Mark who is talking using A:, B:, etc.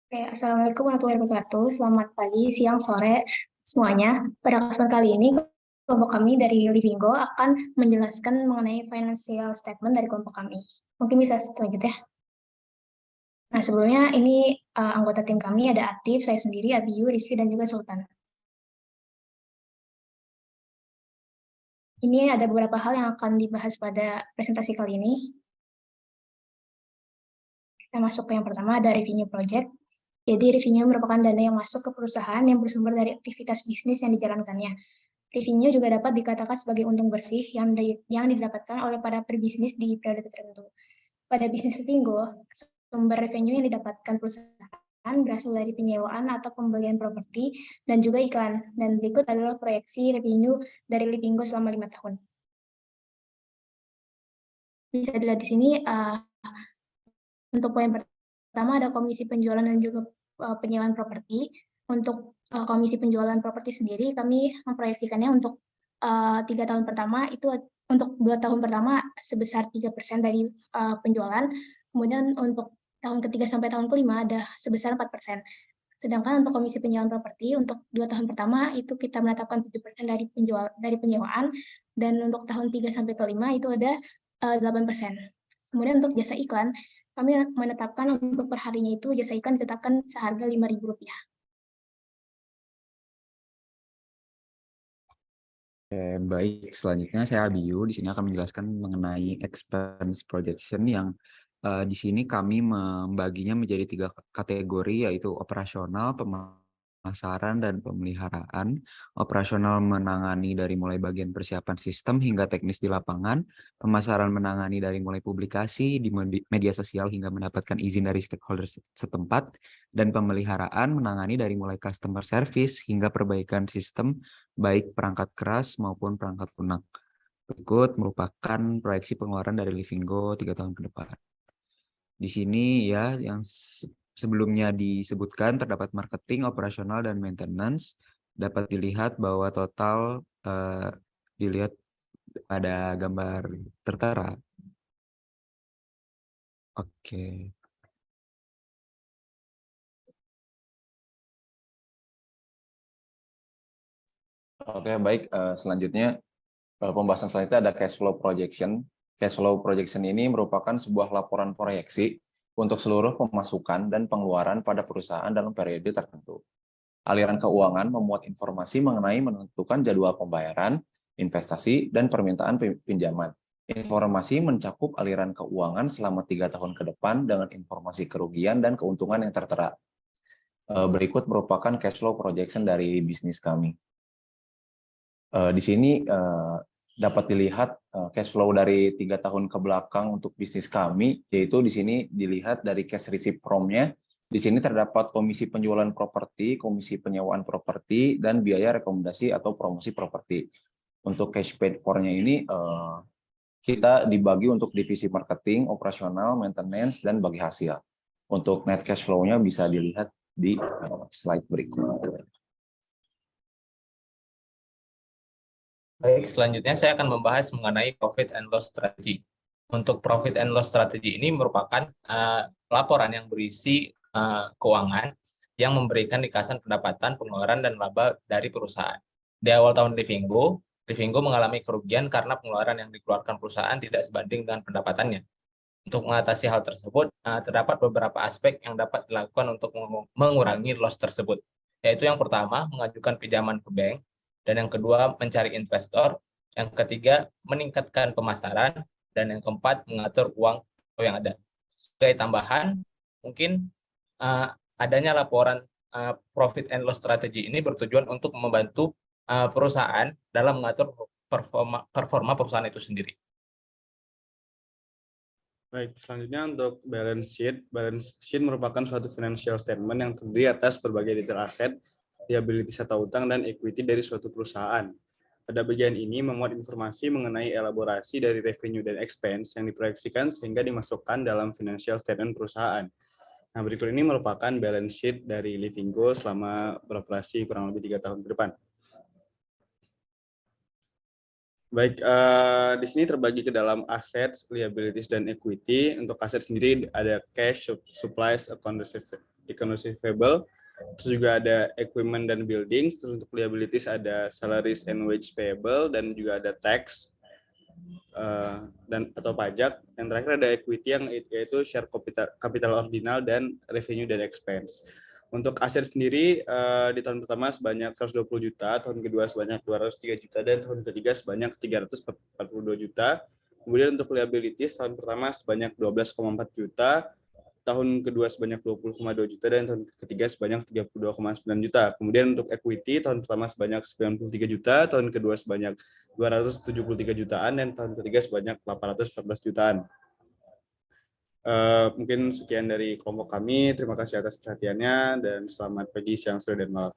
A: Oke, Assalamualaikum warahmatullahi wabarakatuh. Selamat pagi, siang, sore semuanya. Pada kesempatan kali ini, kelompok kami dari Livingo akan menjelaskan mengenai financial statement dari kelompok kami. Mungkin bisa selanjutnya. Nah, sebelumnya ini anggota tim kami ada Atif, saya sendiri, Abiyu, Rizky, dan juga Sultan. Ini ada beberapa hal yang akan dibahas pada presentasi kali ini. Kita masuk ke yang pertama, ada revenue project. Jadi revenue merupakan dana yang masuk ke perusahaan yang bersumber dari aktivitas bisnis yang dijalankannya. Revenue juga dapat dikatakan sebagai untung bersih yang didapatkan oleh para pebisnis di periode tertentu. Pada bisnis Livingo, sumber revenue yang didapatkan perusahaan berasal dari penyewaan atau pembelian properti dan juga iklan. Dan berikut adalah proyeksi revenue dari Livingo selama 5 tahun. Bisa dilihat di sini, untuk poin pertama ada komisi penjualan dan juga penyewaan properti. Untuk komisi penjualan properti sendiri, kami memproyeksikannya untuk 3 tahun pertama itu untuk 2 tahun pertama sebesar 3% dari penjualan. Kemudian untuk tahun ketiga sampai tahun kelima ada sebesar 4%. Sedangkan untuk komisi penyewaan properti untuk 2 tahun pertama itu kita menetapkan 7% dari penyewaan, dan untuk tahun 3 sampai ke 5 itu ada 8%. Kemudian untuk jasa iklan, kami menetapkan untuk perharinya itu jasa iklan ditetapkan seharga Rp5.000.
B: Oke, baik. Selanjutnya saya Abiyu. Di sini akan menjelaskan mengenai expense projection yang di sini kami membaginya menjadi 3 kategori, yaitu operasional, pemasaran, dan pemeliharaan. Operasional menangani dari mulai bagian persiapan sistem hingga teknis di lapangan. Pemasaran menangani dari mulai publikasi di media sosial hingga mendapatkan izin dari stakeholder setempat. Dan pemeliharaan menangani dari mulai customer service hingga perbaikan sistem baik perangkat keras maupun perangkat lunak. Berikut merupakan proyeksi pengeluaran dari Livingo 3 tahun ke depan. Di sini ya yang sebelumnya disebutkan terdapat marketing, operasional, dan maintenance. Dapat dilihat bahwa total dilihat ada gambar tertera. Oke.
C: Oke, baik. Selanjutnya, pembahasan selanjutnya ada cash flow projection. Cash flow projection ini merupakan sebuah laporan proyeksi untuk seluruh pemasukan dan pengeluaran pada perusahaan dalam periode tertentu. Aliran keuangan memuat informasi mengenai menentukan jadwal pembayaran, investasi, dan permintaan pinjaman. Informasi mencakup aliran keuangan selama 3 tahun ke depan dengan informasi kerugian dan keuntungan yang tertera. Berikut merupakan cash flow projection dari bisnis kami. Di sini dapat dilihat cash flow dari 3 tahun ke belakang untuk bisnis kami, yaitu di sini dilihat dari cash receipt from-nya. Di sini terdapat komisi penjualan properti, komisi penyewaan properti, dan biaya rekomendasi atau promosi properti. Untuk cash paid for-nya ini kita dibagi untuk divisi marketing, operasional, maintenance, dan bagi hasil. Untuk net cash flow-nya bisa dilihat di slide berikut.
D: Baik, selanjutnya saya akan membahas mengenai profit and loss strategy. Untuk profit and loss strategy ini merupakan laporan yang berisi keuangan yang memberikan ringkasan pendapatan, pengeluaran, dan laba dari perusahaan. Di awal tahun Livingo mengalami kerugian karena pengeluaran yang dikeluarkan perusahaan tidak sebanding dengan pendapatannya. Untuk mengatasi hal tersebut, terdapat beberapa aspek yang dapat dilakukan untuk mengurangi loss tersebut, yaitu yang pertama, mengajukan pinjaman ke bank, dan yang kedua, mencari investor, yang ketiga, meningkatkan pemasaran, dan yang keempat, mengatur uang yang ada. Sebagai tambahan, mungkin adanya laporan profit and loss strategy ini bertujuan untuk membantu perusahaan dalam mengatur performa perusahaan itu sendiri.
E: Baik, selanjutnya untuk balance sheet. Balance sheet merupakan suatu financial statement yang terdiri atas berbagai detail aset, liability serta utang, dan equity dari suatu perusahaan. Pada bagian ini memuat informasi mengenai elaborasi dari revenue dan expense yang diproyeksikan sehingga dimasukkan dalam financial statement perusahaan. Nah, berikut ini merupakan balance sheet dari Livingo selama beroperasi kurang lebih 3 tahun ke depan. Baik, di sini terbagi ke dalam assets, liabilities, dan equity. Untuk aset sendiri ada cash, supplies, accounts receivable, terus juga ada equipment dan buildings. Terus untuk liabilities ada salaries and wage payable, dan juga ada tax dan atau pajak. Yang terakhir ada equity yang yaitu share capital ordinal dan revenue dan expense. Untuk aset sendiri di tahun pertama sebanyak 120 juta, tahun kedua sebanyak 203 juta, dan tahun ketiga sebanyak 342 juta. Kemudian untuk liabilities tahun pertama sebanyak 12,4 juta, tahun kedua sebanyak 20,2 juta, dan tahun ketiga sebanyak 32,9 juta. Kemudian untuk equity tahun pertama sebanyak 93 juta, tahun kedua sebanyak 273 jutaan, dan tahun ketiga sebanyak 814 jutaan. Mungkin sekian dari kelompok kami. Terima kasih atas perhatiannya dan selamat pagi, siang, sore, dan malam.